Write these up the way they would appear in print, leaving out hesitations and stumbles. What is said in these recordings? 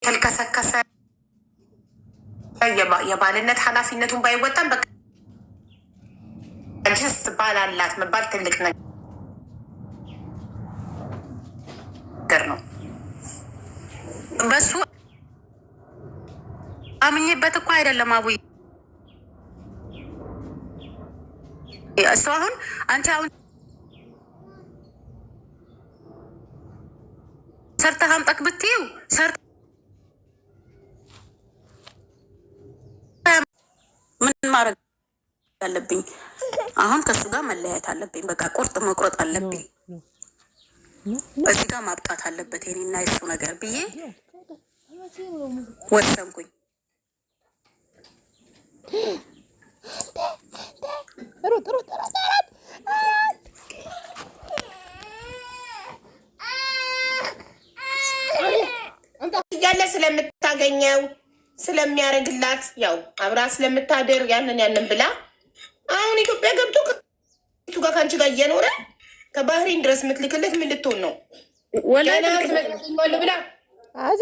ተልከሰከሰ የባልነት ኃላፊነቱን ባይወጣም በቃ ጀስት ባል አላት መባል ትልቅ ነገር ነው። በሱ አምኜበት እኮ አይደለም አቡዬ። እሱ አሁን አንቺ አሁን ሰርተህ አምጣክ ብትይው ሰርተህ ምን ማድረግ አለብኝ? አሁን ከሱ ጋር መለያየት አለብኝ። በቃ ቁርጥ መቁረጥ አለብኝ። እዚህ ጋር ማብቃት አለበት የኔና የሱ ነገር ብዬ ወሰንኩኝ። እያለ ስለምታገኘው ስለሚያደርግላት ያው አብራ ስለምታድር ያንን ብላ አሁን ኢትዮጵያ ገብቶ ከቱ ጋር ከአንቺ ጋር እየኖረ ከባህሬን ድረስ የምትልክለት ምን ልትሆን ነው? ብላ አዙ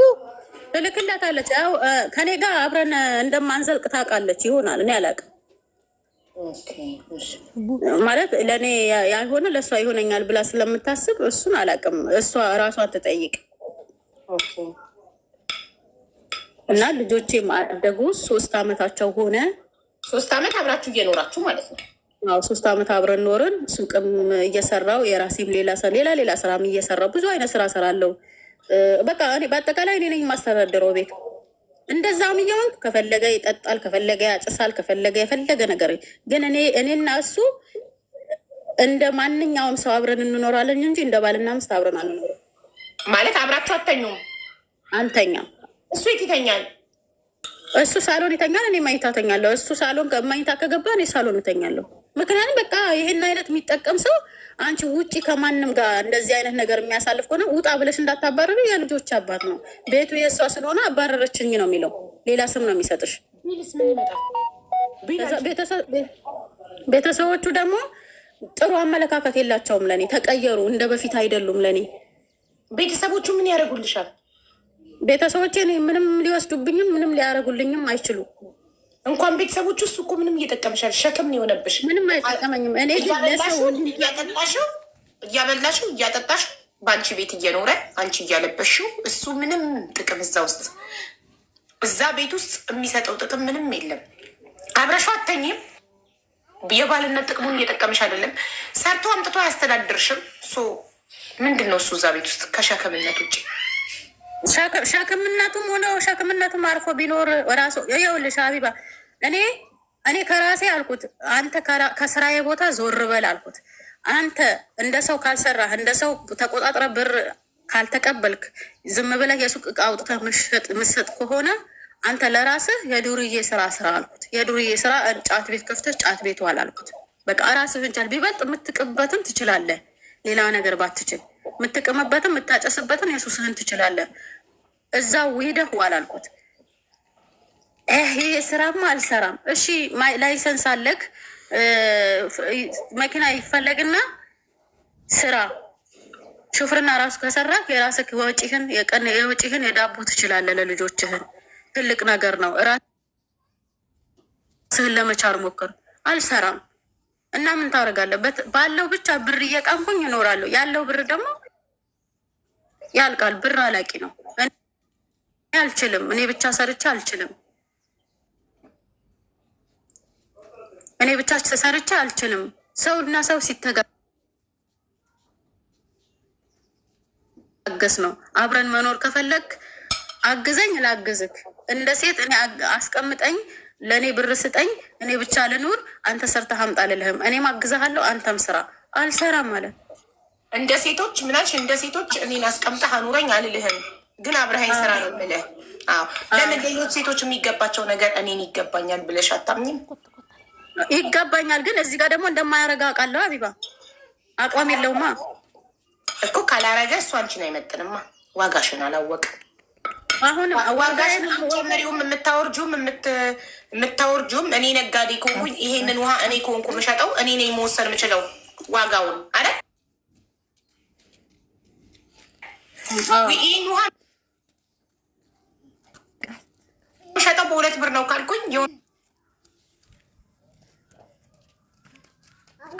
ትልክለታለች። ያው ከኔ ጋር አብረን እንደማንዘልቅ ታውቃለች ይሆናል። እኔ አላውቅም ማለት ለእኔ ያልሆነ ለእሷ ይሆነኛል ብላ ስለምታስብ እሱን አላውቅም። እሷ እራሷን ትጠይቅ እና ልጆቼ አደጉ። 3 ዓመታቸው ሆነ። 3 ዓመት አብራችሁ እየኖራችሁ ማለት ነው? አዎ 3 ዓመት አብረን ኖርን። ሱቅም እየሰራው የራሴም ሌላ ስራም እየሰራው ብዙ አይነት ስራ ሰራለው። በቃ እኔ በአጠቃላይ እኔ ነኝ የማስተዳደረው ቤት። እንደዛም እየሆን ከፈለገ ይጠጣል፣ ከፈለገ ያጭሳል፣ ከፈለገ የፈለገ ነገር። ግን እኔና እሱ እንደ ማንኛውም ሰው አብረን እንኖራለን እንጂ እንደ ባልና ሚስት አብረን አንኖርም። ማለት አብራችሁ አተኙም? አንተኛም። እሱ የት ይተኛል? እሱ ሳሎን ይተኛል፣ እኔ መኝታ ተኛለሁ። እሱ ሳሎን መኝታ ከገባ እኔ ሳሎን እተኛለሁ። ምክንያቱም በቃ ይሄን አይነት የሚጠቀም ሰው አንቺ ውጪ ከማንም ጋር እንደዚህ አይነት ነገር የሚያሳልፍ ከሆነ ውጣ ብለሽ እንዳታባረሩ። የልጆች አባት ነው። ቤቱ የእሷ ስለሆነ አባረረችኝ ነው የሚለው። ሌላ ስም ነው የሚሰጥሽ። ቤተሰቦቹ ደግሞ ጥሩ አመለካከት የላቸውም ለእኔ። ተቀየሩ፣ እንደ በፊት አይደሉም ለእኔ። ቤተሰቦቹ ምን ያደርጉልሻል? ቤተሰቦቼ ምንም ሊወስዱብኝም ምንም ሊያደርጉልኝም አይችሉም። እንኳን ቤተሰቦቹ እሱ እኮ ምንም እየጠቀምሻል፣ ሸክም ነው የሆነብሽ። ምንም አይጠቀመኝም። እኔ እያበላሽው እያጠጣሽው በአንቺ ቤት እየኖረ አንቺ እያለበሽው እሱ ምንም ጥቅም እዛ ቤት ውስጥ የሚሰጠው ጥቅም ምንም የለም። አብረሻው አተኝም። የባልነት ጥቅሙን እየጠቀምሽ አይደለም። ሰርቶ አምጥቶ አያስተዳድርሽም። ምንድን ነው እሱ እዛ ቤት ውስጥ ከሸክምነት ውጭ? ሸክምነቱም ሆነ ሸክምነቱም አርፎ ቢኖር ራሱ ይኸውልሽ ሀቢባ፣ እኔ ከራሴ አልኩት፣ አንተ ከስራዬ ቦታ ዞር በል አልኩት። አንተ እንደ ሰው ካልሰራህ፣ እንደ ሰው ተቆጣጥረ ብር ካልተቀበልክ፣ ዝም ብለህ የሱቅ እቃ አውጥተህ ምሰጥ ከሆነ አንተ ለራስህ የዱርዬ ስራ አልኩት። የዱርዬ ስራ ጫት ቤት ከፍተህ ጫት ቤት ዋል አልኩት። በቃ ራስህን ቻል። ቢበልጥ የምትቅበትም ትችላለህ፣ ሌላ ነገር ባትችል የምትቅምበትም የምታጨስበትን የሱስህን ትችላለህ። እዛው ሄደህ ዋል አልኩት። ይሄ ስራማ አልሰራም። እሺ ላይሰንስ አለክ፣ መኪና ይፈለግና ስራ ሹፍርና ራሱ ከሰራህ የራስህ የወጪህን የዳቦ ትችላለህ። ለልጆችህን ትልቅ ነገር ነው። ራስህን ለመቻር ሞክር። አልሰራም እና ምን ታደርጋለህ? ባለው ብቻ ብር እየቃምኩኝ እኖራለሁ። ያለው ብር ደግሞ ያልቃል። ብር አላቂ ነው። እኔ አልችልም። እኔ ብቻ ሰርቼ አልችልም። እኔ ብቻ ሰርቼ አልችልም። ሰውና ሰው ሲተጋገስ ነው። አብረን መኖር ከፈለግ አግዘኝ፣ ላግዝክ። እንደ ሴት እኔ አስቀምጠኝ፣ ለእኔ ብር ስጠኝ፣ እኔ ብቻ ልኑር፣ አንተ ሰርተህ አምጣ አልልህም። እኔም አግዝሃለሁ፣ አንተም ስራ። አልሰራም ማለት እንደ ሴቶች ምናልሽ፣ እንደ ሴቶች እኔን አስቀምጠህ አኑረኝ አልልህም፣ ግን አብረሃኝ ስራ ነው የምልህ። ለምን ሌሎች ሴቶች የሚገባቸው ነገር እኔን ይገባኛል ብለሽ አታምኝም? ይገባኛል፣ ግን እዚህ ጋር ደግሞ እንደማያረጋ አውቃለሁ። አቢባ አቋም የለውማ እኮ። ካላረገ እሱ አንቺን አይመጥንማ። ዋጋሽን አላወቅም። አሁን ዋጋሽን ጨመሪውም የምታወርጁም እኔ ነጋዴ ከሆንኩኝ ይሄንን ውሃ እኔ ከሆንኩ የምሸጠው እኔ ነኝ መወሰን የምችለው ዋጋውን አለ። ይህን ውሃ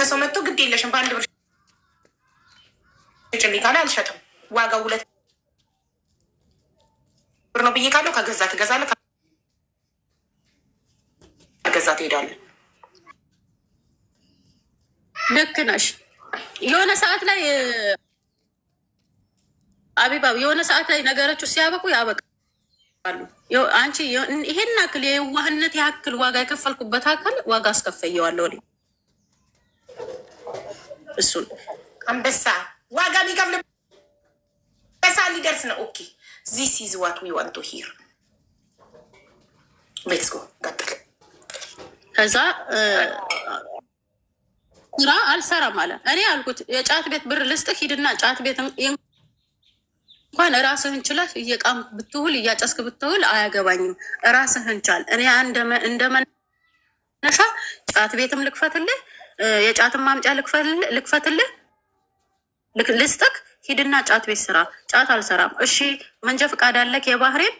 ሰው መጥቶ ግድ የለሽም በአንድ ብር ጭልኝ ካለ አልሸጥም፣ ዋጋው 2 ብር ነው ብዬ ካለው ከገዛ ትገዛለህ፣ ከገዛ ትሄዳለህ። ልክ ነሽ። የሆነ ሰዓት ላይ አቢባብ የሆነ ሰዓት ላይ ነገሮቹ ሲያበቁ ያበቃሉ። አንቺ ይሄን አክል የዋህነት ያክል ዋጋ የከፈልኩበት አካል ዋጋ አስከፈየዋለሁ። እሱን አንበሳ ዋጋ ቢከፍል በሳ ሊደርስ ነው። ኦኬ ዚስ ኢዝ ዋት ዊ ዋንት ቱ ሂር። ሌትስ ጎ ቀጥል። ከዛ ስራ አልሰራም አለ። እኔ አልኩት የጫት ቤት ብር ልስጥህ፣ ሂድና ጫት ቤት እንኳን ራስህን ችለህ እየቃም ብትውል እያጨስክ ብትውል አያገባኝም፣ ራስህን ቻል። እኔ እንደመነሻ ጫት ቤትም ልክፈትልህ፣ የጫትን ማምጫ ልክፈትልህ፣ ልስጥክ፣ ሂድና ጫት ቤት ስራ። ጫት አልሰራም። እሺ መንጃ ፈቃድ አለክ የባህሬን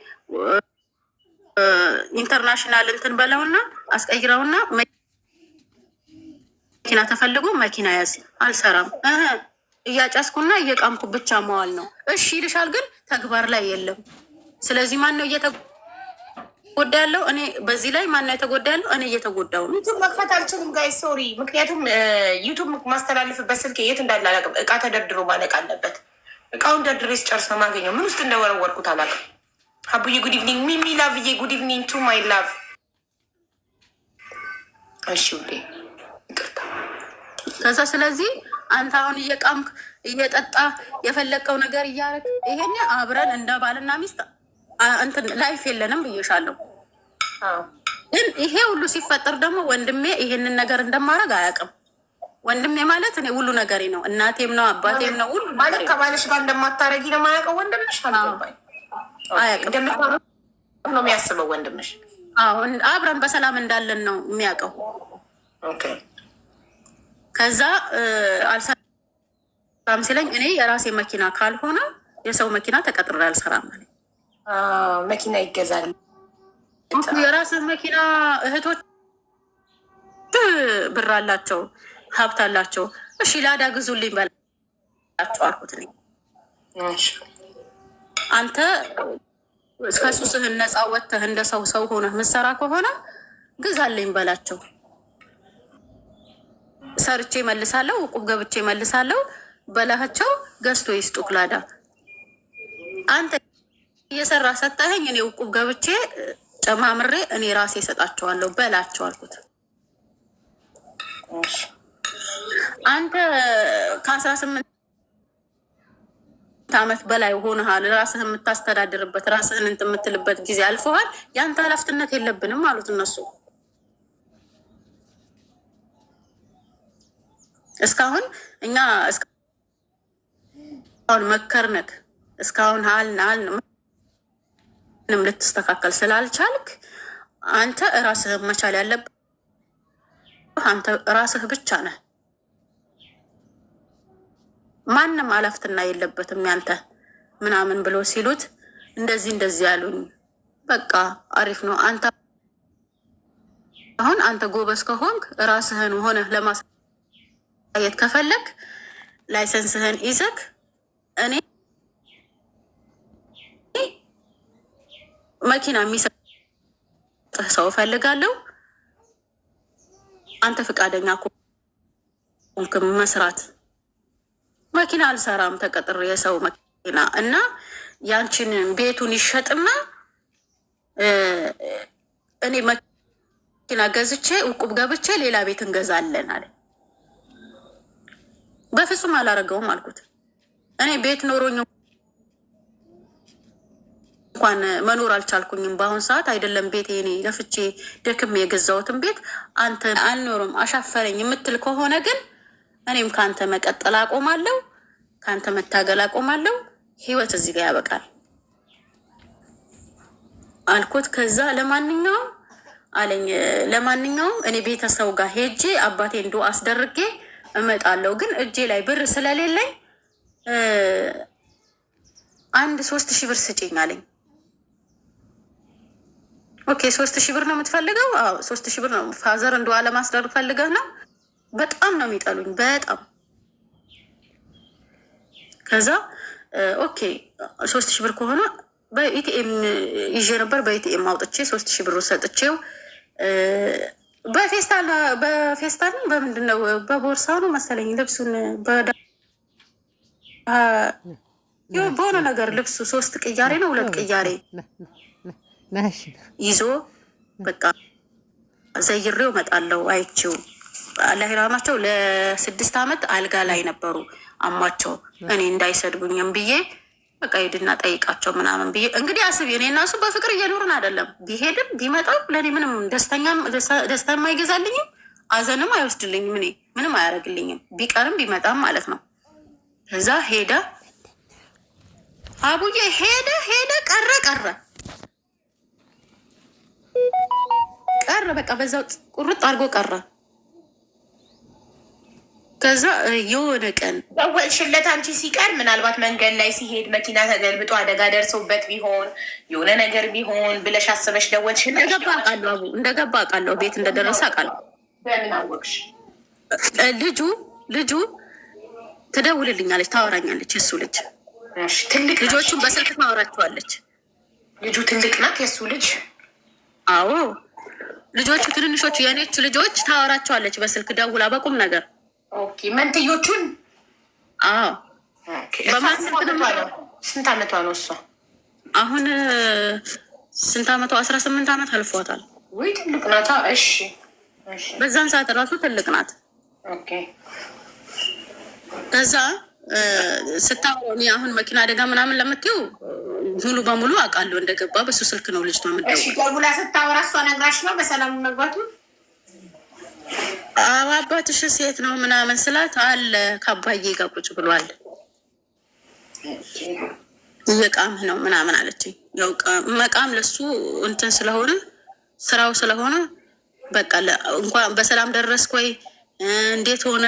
ኢንተርናሽናል እንትን በለውና አስቀይረውና መኪና ተፈልጎ መኪና ያዝ። አልሰራም እያጫስኩና እየቃምኩ ብቻ መዋል ነው። እሺ ይልሻል፣ ግን ተግባር ላይ የለም። ስለዚህ ማን ነው እየተጎዳ ያለው? እኔ በዚህ ላይ ማን ነው የተጎዳ ያለው? እኔ እየተጎዳው ነው። ዩቱብ መክፈት አልችልም ጋይ ሶሪ። ምክንያቱም ዩቱብ ማስተላልፍበት ስልክ የት እንዳለ አላውቅም። እቃ ተደርድሮ ማለቅ አለበት። እቃውን ደርድሬ ስጨርስ ነው ማገኘው። ምን ውስጥ እንደወረወርኩት አላውቅም። ሀቡዬ ጉድ ኢቭኒንግ። ሚሚ ላቭዬ ጉድ ኢቭኒንግ ቱ ማይ ላቭ። እሺ ውዴ ይቅርታ። ከዛ ስለዚህ አንተ አሁን እየቃምክ እየጠጣ የፈለቀው ነገር እያደረግ ይሄን አብረን እንደ ባልና ሚስት እንትን ላይፍ የለንም ብዬሻለሁ። ግን ይሄ ሁሉ ሲፈጠር ደግሞ ወንድሜ ይሄንን ነገር እንደማደርግ አያውቅም። ወንድሜ ማለት እኔ ሁሉ ነገሬ ነው፣ እናቴም ነው፣ አባቴም ነው። ሁሉ ማለት ከባልሽ ጋር እንደማታረጊ ነው የማያውቀው ወንድምሽ። አያውቅም ነው የሚያስበው ወንድምሽ። አብረን በሰላም እንዳለን ነው የሚያውቀው። ከዛ አልሰራም ሲለኝ እኔ የራሴ መኪና ካልሆነ የሰው መኪና ተቀጥሬ አልሰራም አለኝ። መኪና ይገዛል። የራስህ መኪና እህቶች ብር አላቸው፣ ሀብት አላቸው። እሺ ላዳ ግዙልኝ በላቸው አልኩት። አንተ ከሱስህን ነፃ ወጥተህ እንደ ሰው ሆነህ ምሰራ ከሆነ ግዛልኝ በላቸው። ሰርቼ መልሳለሁ፣ እቁብ ገብቼ መልሳለሁ በላቸው። ገዝቶ ይስጡክ ላዳ። አንተ እየሰራ ሰጠኸኝ፣ እኔ እቁብ ገብቼ ጨማምሬ እኔ ራሴ እሰጣቸዋለሁ በላቸው አልኩት። አንተ ከ18 ዓመት በላይ ሆነሃል። ራስህን የምታስተዳድርበት ራስህን እንትን የምትልበት ጊዜ አልፈዋል። የአንተ ኃላፊነት የለብንም አሉት እነሱ። እስካሁን እኛ እስካሁን መከርነክ እስካሁን አልን ምንም ልትስተካከል ስላልቻልክ አንተ ራስህ መቻል ያለብህ አንተ ራስህ ብቻ ነህ። ማንም አላፍትና የለበትም ያንተ ምናምን ብሎ ሲሉት እንደዚህ ያሉኝ። በቃ አሪፍ ነው። አንተ አሁን አንተ ጎበዝ ከሆንክ ራስህን ሆነህ ለማሳየት ከፈለክ ላይሰንስህን ይዘክ እኔ መኪና የሚሰጥህ ሰው እፈልጋለሁ። አንተ ፈቃደኛ ከሆንክ መስራት። መኪና አልሰራም ተቀጥሬ የሰው መኪና እና ያንቺን ቤቱን ይሸጥና እኔ መኪና ገዝቼ እቁብ ገብቼ ሌላ ቤት እንገዛለን አለ። በፍጹም አላረገውም አልኩት። እኔ ቤት ኖሮኝ እንኳን መኖር አልቻልኩኝም። በአሁን ሰዓት አይደለም ቤት እኔ ለፍቼ ደክሜ የገዛሁትን ቤት አንተ አልኖርም አሻፈረኝ የምትል ከሆነ ግን እኔም ከአንተ መቀጠል አቆማለሁ፣ ከአንተ መታገል አቆማለሁ። ህይወት እዚህ ጋር ያበቃል አልኩት። ከዛ ለማንኛውም አለኝ ለማንኛውም እኔ ቤተሰው ጋር ሄጄ አባቴ እንዶ አስደርጌ እመጣለሁ፣ ግን እጄ ላይ ብር ስለሌለኝ 3000 ብር ስጪኝ አለኝ። ኦኬ 3000 ብር ነው የምትፈልገው? አዎ 3000 ብር ነው። ፋዘር እንደዋ ለማስደረግ ፈልገህ ነው? በጣም ነው የሚጠሉኝ በጣም። ከዛ ኦኬ 3000 ብር ከሆነ በኢቲኤም ይዤ ነበር። በኢቲኤም አውጥቼ 3000 ብር ሰጥቼው በፌስታል በምንድን ነው በቦርሳ ነው መሰለኝ ልብሱን በሆነ ነገር ልብሱ 3 ቅያሬ ነው 2 ቅያሬ ይዞ በቃ ዘይሬው እመጣለሁ። አይቼው አላህ ይራማቸው ለ6 ዓመት አልጋ ላይ ነበሩ አሟቸው። እኔ እንዳይሰድቡኝም ብዬ በቃ ሂድና ጠይቃቸው ምናምን ብዬ እንግዲህ አስቢ። እኔ እና እሱ በፍቅር እየኖርን አይደለም። ቢሄድም ቢመጣም ለእኔ ምንም ደስታ አይገዛልኝም፣ አዘንም አይወስድልኝም፣ እኔ ምንም አያደርግልኝም። ቢቀርም ቢመጣም ማለት ነው። እዛ ሄደ አቡዬ ሄደ ቀረ በቃ በዛው ቁርጥ አድርጎ ቀረ። ከዛ የሆነ ቀን ደወልሽለት አንቺ ሲቀር ምናልባት መንገድ ላይ ሲሄድ መኪና ተገልብጦ አደጋ ደርሶበት ቢሆን የሆነ ነገር ቢሆን ብለሽ አስበሽ ደወልሽለት? እንደገባ አውቃለሁ፣ ቤት እንደደረሰ አውቃለሁ። በምን አወቅሽ? ልጁ ትደውልልኛለች፣ ታወራኛለች። የሱ ልጅ ትልቅ ልጆቹን በስልክ ታወራቸዋለች። ልጁ ትልቅ ናት የሱ ልጅ? አዎ ልጆቹ ትንንሾቹ የኔቹ ልጆች ታወራቸዋለች በስልክ ደውላ በቁም ነገር። ኦኬ መንትዮቹን? አዎ። ስንት አመቷ ነው እሷ አሁን? ስንት አመቷ? 18 ዓመት አልፏታል። ወይ ትልቅ ናታ። እሺ በዛን ሰዓት እራሱ ትልቅ ናት። ኦኬ ከዛ ስታወራው አሁን መኪና አደጋ ምናምን ለምትይው ሙሉ በሙሉ አውቃለሁ። እንደገባ በሱ ስልክ ነው ልጅቷ የምትደውል። እሺ ደውላ ስታወራ እሷ ነግራሽ ነው በሰላም መግባቱ? አባትሽ ሴት ነው ምናምን ስላት አለ ከአባዬ ጋር ቁጭ ብሏል እየቃምህ ነው ምናምን አለችኝ። ያው መቃም ለሱ እንትን ስለሆነ ስራው ስለሆነ በቃ እንኳን በሰላም ደረስክ ወይ እንዴት ሆነ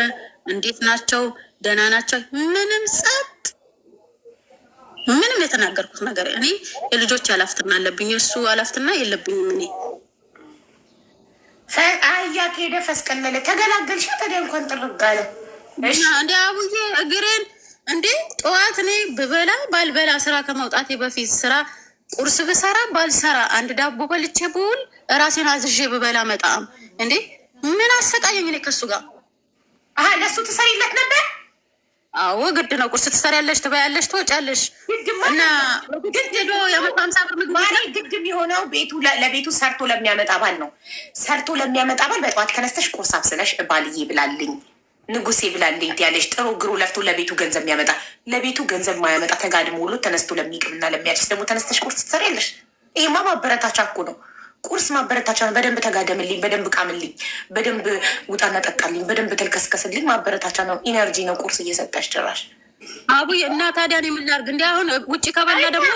እንዴት ናቸው ደህና ናቸው ምንም ጸጥ ምንም የተናገርኩት ነገር እኔ የልጆች አላፍትና አለብኝ እሱ አላፍትና የለብኝም። እኔ አያ ከሄደ ፈስቀለለ ተገላገልሽ ታዲያ እንኳን ጥርጋለ እንዲ አቡዬ እግሬን እንዴ ጠዋት እኔ ብበላ ባልበላ ስራ ከመውጣቴ በፊት ስራ ቁርስ ብሰራ ባልሰራ አንድ ዳቦ በልቼ ብውል ራሴን አዝዤ ብበላ መጣም እንዴ ምን አሰቃየኝ እኔ ከሱ ጋር። ለሱ ትሰሪለት ነበር? አዎ ግድ ነው። ቁርስ ትሰሪያለሽ፣ ትበያለሽ፣ ትወጫለሽ እና ግድ ሄዶ የ150 ብር ምግብ ግድ የሚሆነው ለቤቱ ሰርቶ ለሚያመጣ ባል ነው። ሰርቶ ለሚያመጣ ባል በጠዋት ከነስተሽ ቁርስ አብስለሽ ባልዬ ብላልኝ ንጉሴ ብላልኝ ያለሽ ጥሩ ግሩ ለፍቶ ለቤቱ ገንዘብ የሚያመጣ ለቤቱ ገንዘብ ማያመጣ ተጋድሞ ውሎ ተነስቶ ለሚቅምና ለሚያጭስ ደግሞ ተነስተሽ ቁርስ ትሰሪያለሽ። ይሄማ ማበረታቻ እኮ ነው። ቁርስ ማበረታቻ ነው። በደንብ ተጋደምልኝ፣ በደንብ ቃምልኝ፣ በደንብ ውጣና ጠጣልኝ፣ በደንብ ተልከስከስልኝ ማበረታቻ ነው። ኢነርጂ ነው ቁርስ እየሰጠሽ ጭራሽ። አቡዬ እና ታዲያ እኔ ምን ላድርግ? እንዲ አሁን ውጭ ከበላ ደግሞ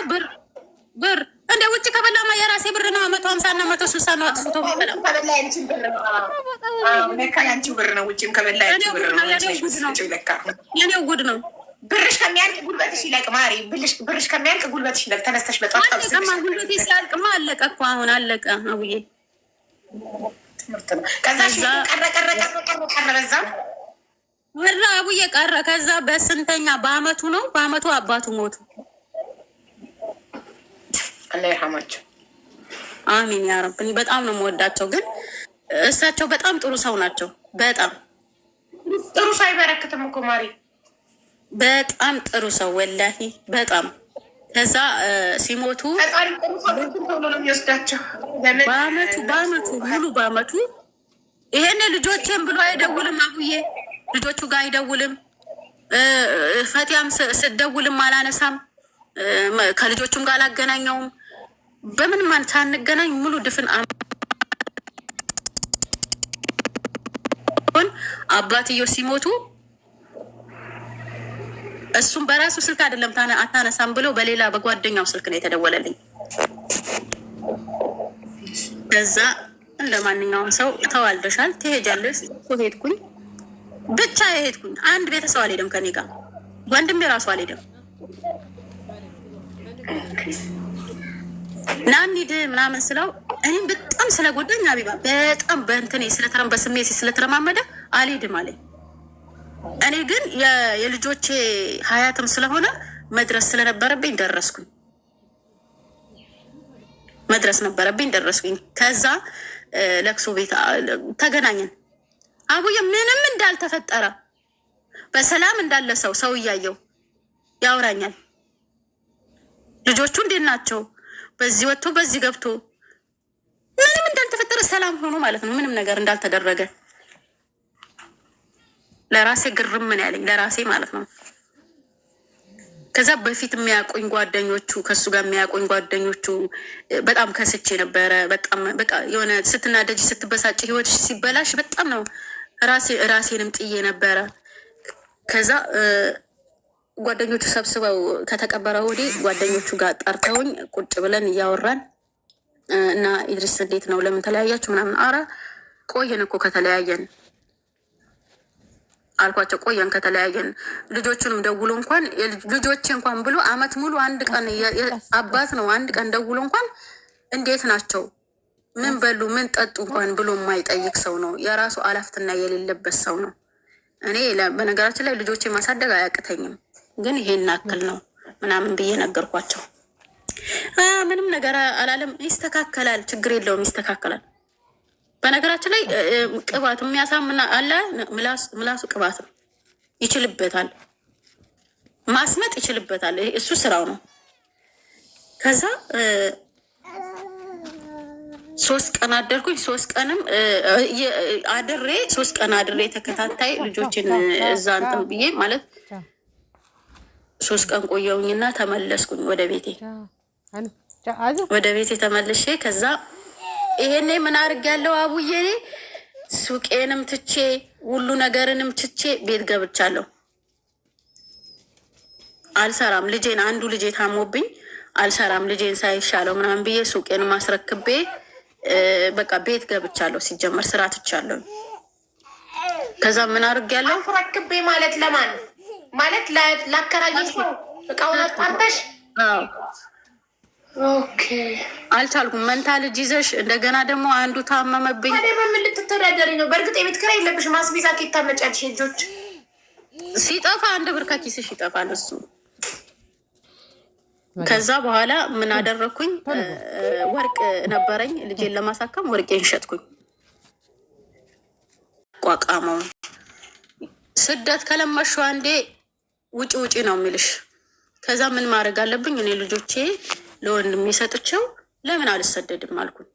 ብር እንደ ውጭ ከበላማ የራሴ ብር ነው። 150 እና 160 ነው አጥፍቶ ከበላ ያንቺን ብር ነው። ለካ ያንቺ ብር ነው። ውጭም ከበላ ያንቺ ብር ነው። የኔው ጉድ ነው። ብርሽ ከሚያልቅ ጉልበትሽ ይለቅ ማሪ። ብርሽ ከሚያልቅ ጉልበትሽ ይለቅ። ተነስተሽ በጣም ጉልበቴ ሲያልቅማ አለቀ እኮ አሁን አለቀ። አቡዬ ከዛ ቀረ በዛ ወራ አቡዬ ቀረ። ከዛ በስንተኛ በአመቱ ነው በአመቱ አባቱ ሞቱ። አላህ ይርሐማቸው። አሚን ያ ረብ። በጣም ነው የምወዳቸው፣ ግን እሳቸው በጣም ጥሩ ሰው ናቸው። በጣም ጥሩ ሰው አይበረክትም እኮ ማሪ፣ በጣም ጥሩ ሰው ወላሂ በጣም። ከዛ ሲሞቱ በአመቱ ሙሉ በአመቱ ይሄን ልጆችን ብሎ አይደውልም አቡዬ፣ ልጆቹ ጋር አይደውልም። ፈቲያም ስደውልም አላነሳም፣ ከልጆቹም ጋር አላገናኘውም። በምን ማን ሳንገናኝ ሙሉ ድፍን አባትዮ ሲሞቱ እሱም በራሱ ስልክ አይደለም አታነሳም ብሎ በሌላ በጓደኛው ስልክ ነው የተደወለልኝ። ከዛ እንደ ማንኛውም ሰው ተዋልደሻል ትሄጃለሽ ሄድኩኝ። ብቻ የሄድኩኝ አንድ ቤተሰብ አልሄደም ከኔ ጋር፣ ወንድሜ ራሱ አልሄደም። ና እንሂድ ምናምን ስለው እኔም በጣም ስለጎዳኝ ሀቢባ በጣም በእንትኔ በስሜቴ ስለተረማመደ አልሄድም አለኝ። እኔ ግን የልጆቼ ሀያትም ስለሆነ መድረስ ስለነበረብኝ ደረስኩኝ። ደረስኩኝ። ከዛ ለቅሶ ቤት ተገናኘን። አቡዬ ምንም እንዳልተፈጠረ በሰላም እንዳለ ሰው እያየው ያወራኛል። ልጆቹ እንዴት ናቸው? በዚህ ወጥቶ በዚህ ገብቶ ምንም እንዳልተፈጠረ ሰላም ሆኖ ማለት ነው። ምንም ነገር እንዳልተደረገ ለራሴ ግርም ምን ያለኝ ለራሴ ማለት ነው። ከዛ በፊት የሚያቆኝ ጓደኞቹ ከሱ ጋር የሚያቆኝ ጓደኞቹ በጣም ከስቼ ነበረ። በጣም በቃ የሆነ ስትናደጅ ስትበሳጭ ህይወትሽ ሲበላሽ በጣም ነው ራሴንም ጥዬ ነበረ። ከዛ ጓደኞቹ ሰብስበው ከተቀበረ ወዲህ ጓደኞቹ ጋር ጠርተውኝ ቁጭ ብለን እያወራን እና ኢድሪስ እንዴት ነው ለምን ተለያያችሁ ምናምን። አረ ቆየን እኮ ከተለያየን አልኳቸው። ቆየን ከተለያየን። ልጆቹንም ደውሎ እንኳን ልጆቼ እንኳን ብሎ አመት ሙሉ አንድ ቀን አባት ነው አንድ ቀን ደውሎ እንኳን እንዴት ናቸው ምን በሉ ምን ጠጡ እንኳን ብሎ የማይጠይቅ ሰው ነው። የራሱ አላፍትና የሌለበት ሰው ነው። እኔ በነገራችን ላይ ልጆቼ ማሳደግ አያቅተኝም፣ ግን ይሄን አክል ነው ምናምን ብዬ ነገርኳቸው። ምንም ነገር አላለም። ይስተካከላል፣ ችግር የለውም ይስተካከላል። በነገራችን ላይ ቅባት የሚያሳምና አለ። ምላሱ ቅባት ነው፣ ይችልበታል፣ ማስመጥ ይችልበታል። እሱ ስራው ነው። ከዛ 3 ቀን አደርኩኝ። 3 ቀንም አድሬ 3 ቀን አድሬ ተከታታይ ልጆችን እዛ እንትን ብዬ ማለት 3 ቀን ቆየውኝና ተመለስኩኝ ወደ ቤቴ። ተመልሼ ከዛ ይሄኔ ምን አድርጌያለሁ አቡዬ፣ ሱቄንም ትቼ ሁሉ ነገርንም ትቼ ቤት ገብቻለሁ። አልሰራም። አንዱ ልጄ ታሞብኝ አልሰራም ልጄን ሳይሻለው ምናምን ብዬ ሱቄን ማስረክቤ በቃ ቤት ገብቻለሁ። ሲጀመር ስራ ትቻለሁ። ከዛ ምን አድርጌያለሁ? አስረክቤ ማለት ለማን ማለት ላከራየሽ ነው እቃውን አጣርተሽ? ኦኬ አልቻልኩም። መንታ ልጅ ይዘሽ እንደገና ደግሞ አንዱ ታመመብኝ። ምን ልትተዳደሪ ነው? በእርግጥ የቤት ኪራይ የለብሽም። አስቤዛ ኬት ታመጫለሽ? ልጆች ሲጠፋ 1 ብር ከኪስሽ ይጠፋል እሱ። ከዛ በኋላ ምን አደረግኩኝ? ወርቅ ነበረኝ ልጄን ለማሳከም ወርቄን ሸጥኩኝ። ቋቃመው ስደት ከለመሹ አንዴ ውጪ ውጪ ነው የሚልሽ። ከዛ ምን ማድረግ አለብኝ? እኔ ልጆቼ ለወንድም የሰጥቸው ለምን አልሰደድም አልኩኝ።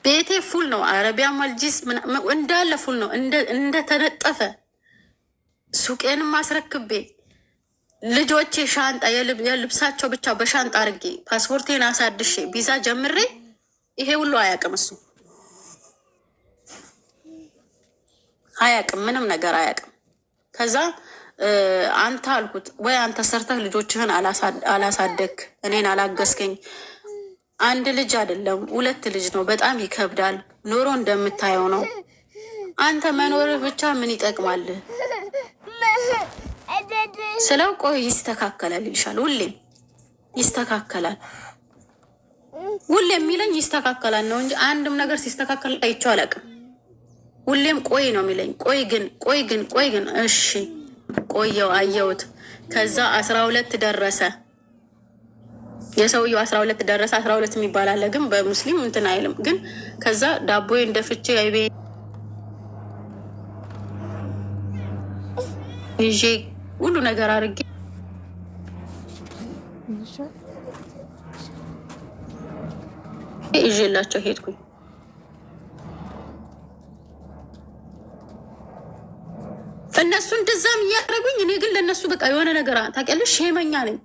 ቤቴ ፉል ነው። አረቢያ ማልጂስ እንዳለ ፉል ነው እንደተነጠፈ። ሱቄንም አስረክቤ ልጆቼ ሻንጣ የልብሳቸው ብቻ በሻንጣ አድርጌ ፓስፖርቴን አሳድሼ ቪዛ ጀምሬ ይሄ ሁሉ አያውቅም እሱ አያውቅም፣ ምንም ነገር አያውቅም። ከዛ አንተ አልኩት ወይ አንተ ሰርተህ ልጆችህን አላሳደግ እኔን አላገዝከኝ። 1 ልጅ አይደለም 2 ልጅ ነው። በጣም ይከብዳል። ኑሮ እንደምታየው ነው። አንተ መኖርህ ብቻ ምን ይጠቅማል ስለው ቆይ ይስተካከላል ይልሻል። ሁሌም ይስተካከላል ሁሌም የሚለኝ ይስተካከላል ነው እንጂ አንድም ነገር ሲስተካከል አይቼው አላውቅም። ሁሌም ቆይ ነው የሚለኝ። ቆይ ግን እሺ ቆየው አየሁት። ከዛ 12 ደረሰ የሰውየው 12 ደረሰ። 12 የሚባል አለ ግን በሙስሊም እንትን አይልም። ግን ከዛ ዳቦዬ እንደፍቼ አይቤ ይዤ ሁሉ ነገር አድርጌ ይዤላቸው ሄድኩኝ። እነሱ እንደዛም እያደረጉኝ እኔ ግን ለእነሱ በቃ የሆነ ነገር ታውቂያለሽ፣ ሼመኛ ነኝ።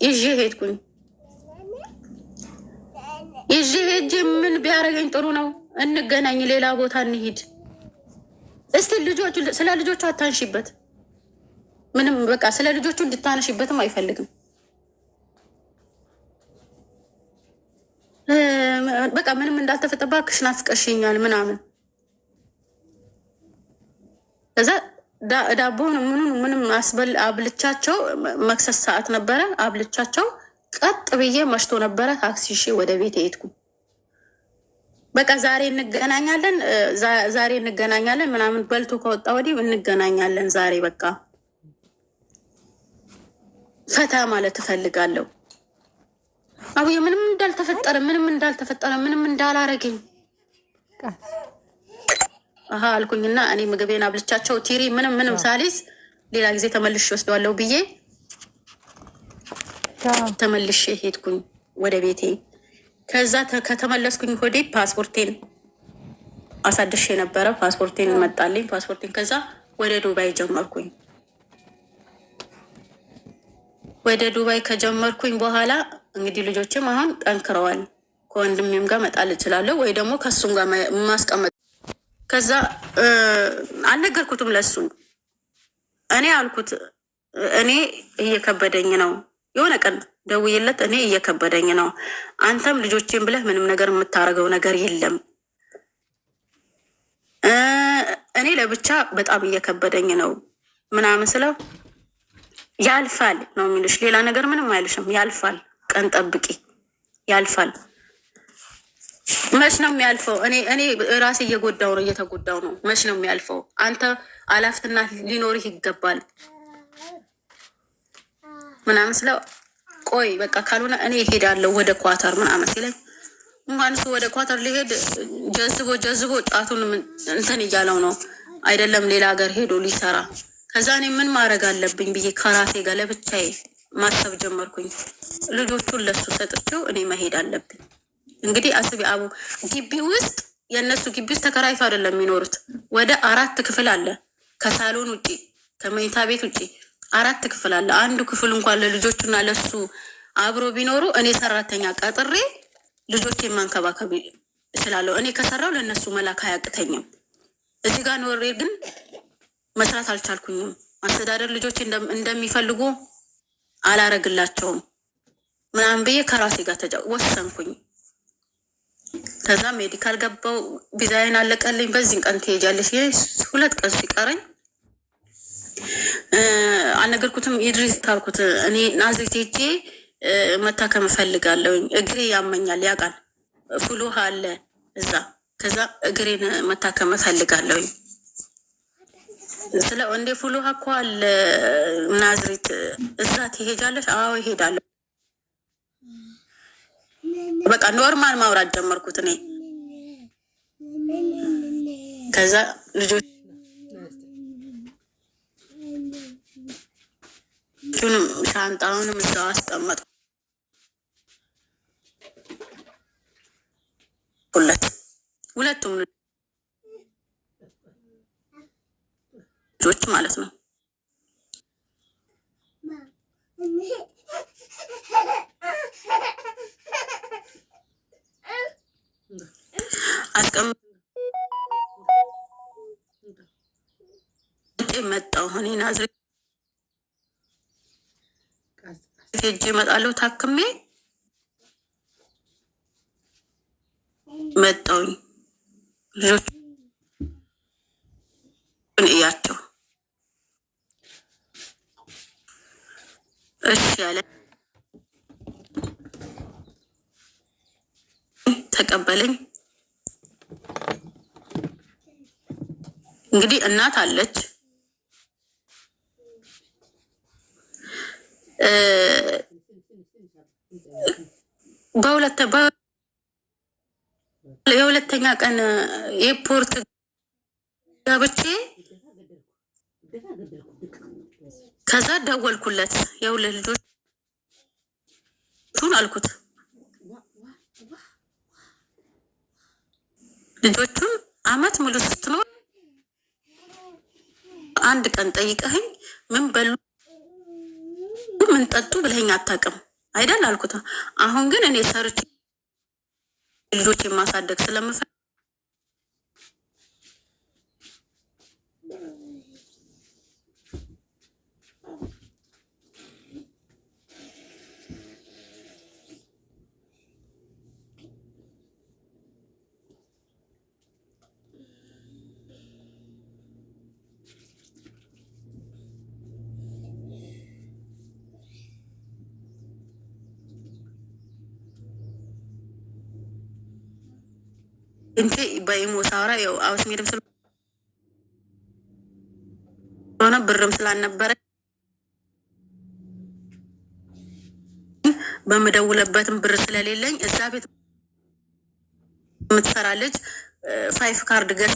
ይዤ ሄድኩኝ። ይዤ ሄጄ ምን ቢያደርገኝ ጥሩ ነው? እንገናኝ፣ ሌላ ቦታ እንሂድ። እስቲ ስለ ልጆቹ አታንሺበት። ምንም በቃ ስለ ልጆቹ እንድታነሺበትም አይፈልግም። በቃ ምንም እንዳልተፈጠባ ክሽና ፍቀሽኛል ምናምን። ከዛ ዳቦን ምንም አብልቻቸው፣ መክሰስ ሰዓት ነበረ፣ አብልቻቸው ቀጥ ብዬ መሽቶ ነበረ። ታክሲ እሺ ወደ ቤት ሄድኩ። በቃ ዛሬ እንገናኛለን ምናምን በልቶ ከወጣ ወዲህ እንገናኛለን ዛሬ በቃ ፈታ ማለት እፈልጋለሁ። አቡዬ ምንም እንዳልተፈጠረ ምንም እንዳላረገኝ አልኩኝና እኔ ምግቤን አብልቻቸው ቲሪ ምንም ሳሊስ ሌላ ጊዜ ተመልሼ ወስደዋለሁ ብዬ ተመልሼ ሄድኩኝ ወደ ቤቴ። ከዛ ከተመለስኩኝ ወዲህ ፓስፖርቴን አሳድሼ ነበረ። ፓስፖርቴን መጣልኝ። ከዛ ወደ ዱባይ ጀመርኩኝ። ወደ ዱባይ ከጀመርኩኝ በኋላ እንግዲህ ልጆችም አሁን ጠንክረዋል። ከወንድሜም ጋር መጣል እችላለሁ ወይ ደግሞ ከሱም ጋር ማስቀመጥ። ከዛ አልነገርኩትም ለሱ። እኔ አልኩት እኔ እየከበደኝ ነው። የሆነ ቀን ደውዬለት እኔ እየከበደኝ ነው፣ አንተም ልጆቼን ብለህ ምንም ነገር የምታደርገው ነገር የለም። እኔ ለብቻ በጣም እየከበደኝ ነው ምናምን ስለው ያልፋል ነው የሚልሽ። ሌላ ነገር ምንም አይልሽም። ያልፋል፣ ቀን ጠብቂ፣ ያልፋል። መች ነው የሚያልፈው? እኔ ራሴ እየተጎዳው ነው። መች ነው የሚያልፈው? አንተ አላፍትና ሊኖርህ ይገባል ምናምን ስለው ቆይ በቃ ካልሆነ እኔ እሄዳለሁ ወደ ኳተር ምናምን ሲለኝ እንኳን እሱ ወደ ኳተር ሊሄድ ጀዝቦ ጣቱን እንትን እያለው ነው አይደለም ሌላ ሀገር ሄዶ ሊሰራ። ከዛ እኔ ምን ማድረግ አለብኝ ብዬ ከራሴ ጋር ለብቻዬ ማሰብ ጀመርኩኝ። ልጆቹን ለሱ ሰጥቼው እኔ መሄድ አለብኝ። እንግዲህ አስቢ አቡ ግቢ ውስጥ የእነሱ ግቢ ውስጥ ተከራይቶ አይደለም የሚኖሩት። ወደ 4 ክፍል አለ፣ ከሳሎን ውጭ ከመኝታ ቤት ውጭ 4 ክፍል አለ። አንዱ ክፍል እንኳን ለልጆቹና ለሱ አብሮ ቢኖሩ እኔ ሰራተኛ ቀጥሬ ልጆቼን ማንከባከብ እችላለሁ። እኔ ከሰራው ለእነሱ መላክ አያቅተኝም። እዚህ ጋር ኖሬ ግን መስራት አልቻልኩኝም። አስተዳደር ልጆች እንደሚፈልጉ አላረግላቸውም ምናምን ብዬ ከራሴ ጋር ወሰንኩኝ። ከዛ ሜዲካል ገባው፣ ቪዛዬን አለቀልኝ። በዚህን ቀን ትሄጃለሽ። 2 ቀን ሲቀረኝ አልነገርኩትም። ኢድሪስ ካልኩት እኔ ናዝሬት ሄጄ መታከም እፈልጋለሁኝ፣ እግሬ ያመኛል፣ ያውቃል፣ ፍሉ ውሃ አለ እዛ። ከዛ እግሬን መታከም እፈልጋለሁኝ ስለ እንደ ፍሉ ውሃ እኮ አለ ናዝሬት፣ እዛ ትሄጃለሽ? አዎ ይሄዳለሁ። በቃ ኖርማል ማውራት ጀመርኩት እኔ። ከዛ ልጆቹንም ሻንጣውንም እዛው አስቀመጥኩለት። ሁለቱም ልጆች ማለት ነው። አስቀምጬ መጣሁ። እኔ ናዝሬት ሄጄ እመጣለሁ። ታክሜ መጣሁኝ። ልጆቹን እያቸው እሺ ያለ ተቀበለኝ። እንግዲህ እናት አለች፣ የሁለተኛ ቀን ኤርፖርት ገብቼ ከዛ ደወልኩለት። የሁለት ልጆቹን አልኩት። ልጆቹን አመት ሙሉ ስትኖር አንድ ቀን ጠይቀኸኝ ምን በሉ ምን ጠጡ ብለኸኝ አታውቅም አይደል አልኩት። አሁን ግን እኔ ሰርቼ ልጆቼን ማሳደግ ስለምፈልግ እንጂ በኢሞ ሳውራ ያው አውስሜድም ስለሆነ ብርም ስላልነበረ በመደውለበትም ብር ስለሌለኝ እዛ ቤት የምትሰራ ልጅ 5 ካርድ ገዝታ